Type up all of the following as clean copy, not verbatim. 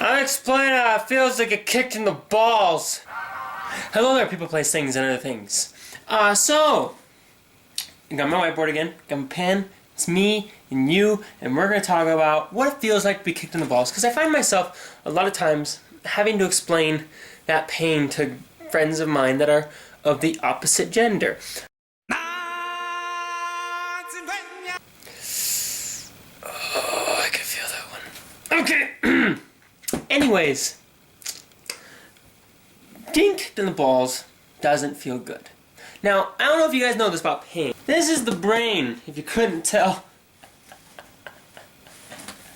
I'll explain how it feels to get kicked in the balls. Hello there, people, place, things, and other things. So, I got my whiteboard again, got my pen, it's me and you, and we're going to talk about what it feels like to be kicked in the balls. Because I find myself, a lot of times, having to explain that pain to friends of mine that are of the opposite gender. Oh, I can feel that one. Okay. Anyways, getting kicked in the balls doesn't feel good. Now, I don't know if you guys know this about pain. This is the brain, if you couldn't tell.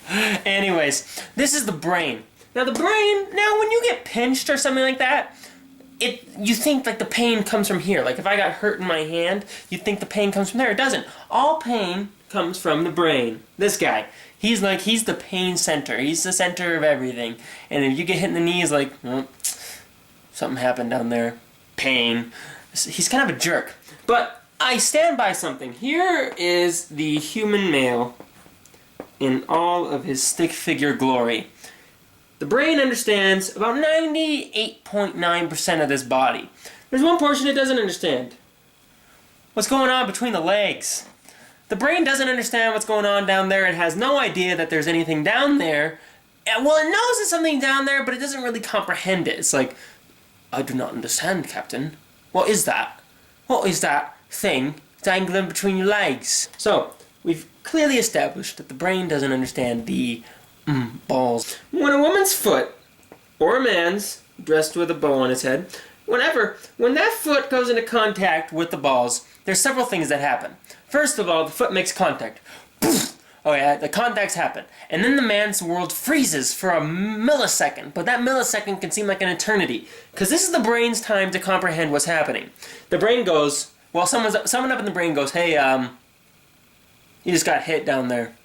Anyways, this is the brain. Now the brain, when you get pinched or something like that, you think like the pain comes from here. Like if I got hurt in my hand, you think the pain comes from there. It doesn't. All pain comes from the brain. This guy. He's the pain center. He's the center of everything. And if you get hit in the knee, he's like, oh, something happened down there. Pain. He's kind of a jerk. But I stand by something. Here is the human male in all of his stick figure glory. The brain understands about 98.9% of this body. There's one portion it doesn't understand. What's going on between the legs? The brain doesn't understand what's going on down there. It has no idea that there's anything down there. Well, it knows there's something down there, but it doesn't really comprehend it. It's like, I do not understand, Captain. What is that? What is that thing dangling between your legs? So, we've clearly established that the brain doesn't understand the balls. When a woman's foot, or a man's, dressed with a bow on his head, when that foot goes into contact with the balls, there's several things that happen. First of all, the foot makes contact. Oh yeah, the contacts happen. And then the man's world freezes for a millisecond, but that millisecond can seem like an eternity, because this is the brain's time to comprehend what's happening. The brain goes, well, someone up in the brain goes, hey, you just got hit down there.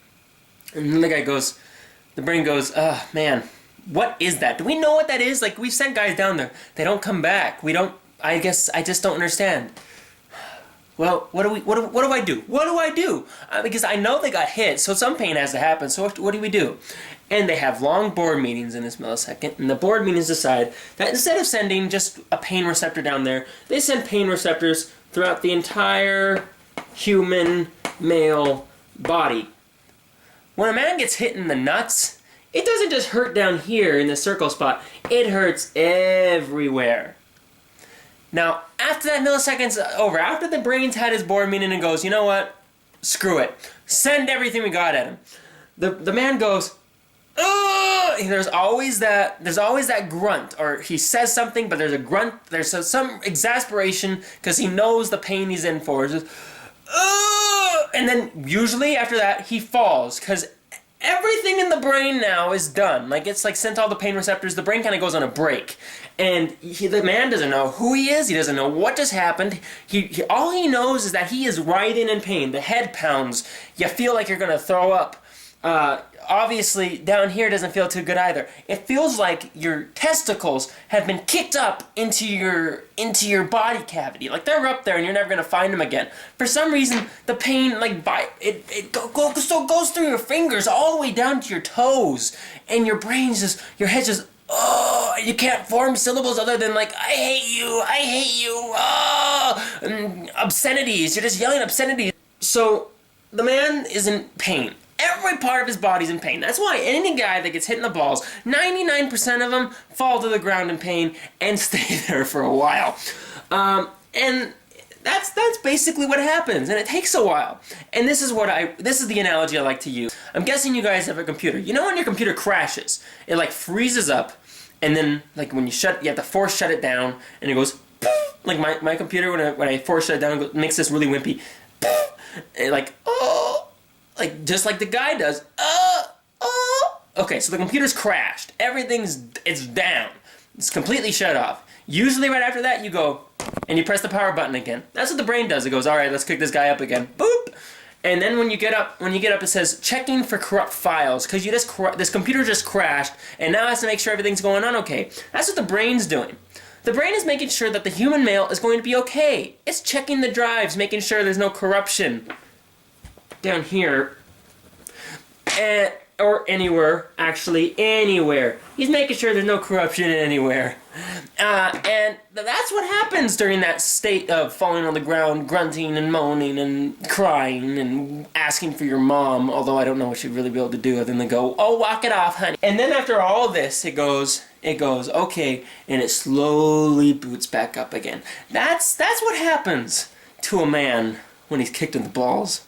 And then the brain goes, oh man, what is that? Do we know what that is? Like, we've sent guys down there. They don't come back. I guess I just don't understand. Well, what do I do? What do I do? Because I know they got hit, so some pain has to happen, so what do we do? And they have long board meetings in this millisecond, and the board meetings decide that instead of sending just a pain receptor down there, they send pain receptors throughout the entire human male body. When a man gets hit in the nuts, it doesn't just hurt down here in the circle spot, it hurts everywhere. Now, after that millisecond's over, after the brain's had his board meeting and goes, you know what, screw it, send everything we got at him, the man goes, ugh! There's always that grunt, or he says something, but there's a grunt, there's some exasperation, because he knows the pain he's in for. It's just, ugh! And then, usually, after that, he falls, because everything in the brain now is done. Like, it's like sent all the pain receptors, the brain kind of goes on a break. And the man doesn't know who he is, he doesn't know what just happened. All he knows is that he is writhing in pain. The head pounds. You feel like you're going to throw up. Obviously, down here doesn't feel too good either. It feels like your testicles have been kicked up into your body cavity. Like, they're up there and you're never going to find them again. For some reason, the pain, goes through your fingers all the way down to your toes. And your head's just, oh, you can't form syllables other than like, I hate you, oh, and obscenities. You're just yelling obscenities. So, the man is in pain. Every part of his body's in pain. That's why any guy that gets hit in the balls, 99% of them fall to the ground in pain and stay there for a while. And that's basically what happens, and it takes a while. And this is the analogy I like to use. I'm guessing you guys have a computer. You know when your computer crashes, it like freezes up, and then like when you have to force shut it down, and it goes poof, like my computer when I force shut it down, it makes this really wimpy poof, and like oh. Like, just like the guy does. Okay, so the computer's crashed. It's down. It's completely shut off. Usually right after that, you go, and you press the power button again. That's what the brain does. It goes, alright, let's kick this guy up again. Boop! And then when you get up, it says, checking for corrupt files, because this computer just crashed, and now it has to make sure everything's going on okay. That's what the brain's doing. The brain is making sure that the human male is going to be okay. It's checking the drives, making sure there's no corruption down here. And or anywhere, actually, anywhere. He's making sure there's no corruption anywhere. And that's what happens during that state of falling on the ground, grunting and moaning and crying and asking for your mom, although I don't know what she'd really be able to do other than to go, oh, walk it off, honey. And then after all this, it goes, okay, and it slowly boots back up again. That's what happens to a man when he's kicked in the balls.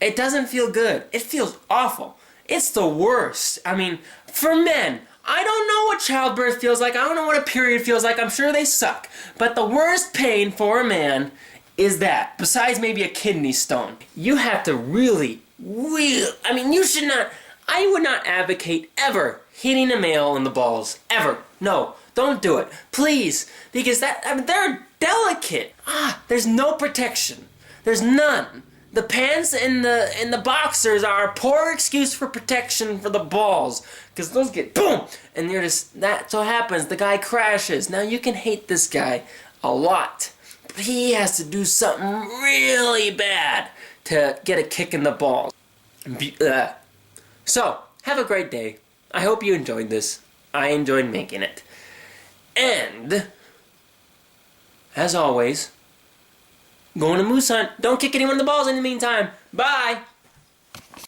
It doesn't feel good. It feels awful. It's the worst. I mean, for men, I don't know what childbirth feels like. I don't know what a period feels like. I'm sure they suck. But the worst pain for a man is that, besides maybe a kidney stone. You have to really, I mean, you should not, I would not advocate ever hitting a male in the balls. Ever. No. Don't do it. Please. Because they're delicate. There's no protection. There's none. The pants and the boxers are a poor excuse for protection for the balls. Because those get boom! And you're just, that's what happens. The guy crashes. Now you can hate this guy a lot. But he has to do something really bad to get a kick in the balls. So, have a great day. I hope you enjoyed this. I enjoyed making it. And, as always, go on a moose hunt. Don't kick anyone in the balls in the meantime. Bye!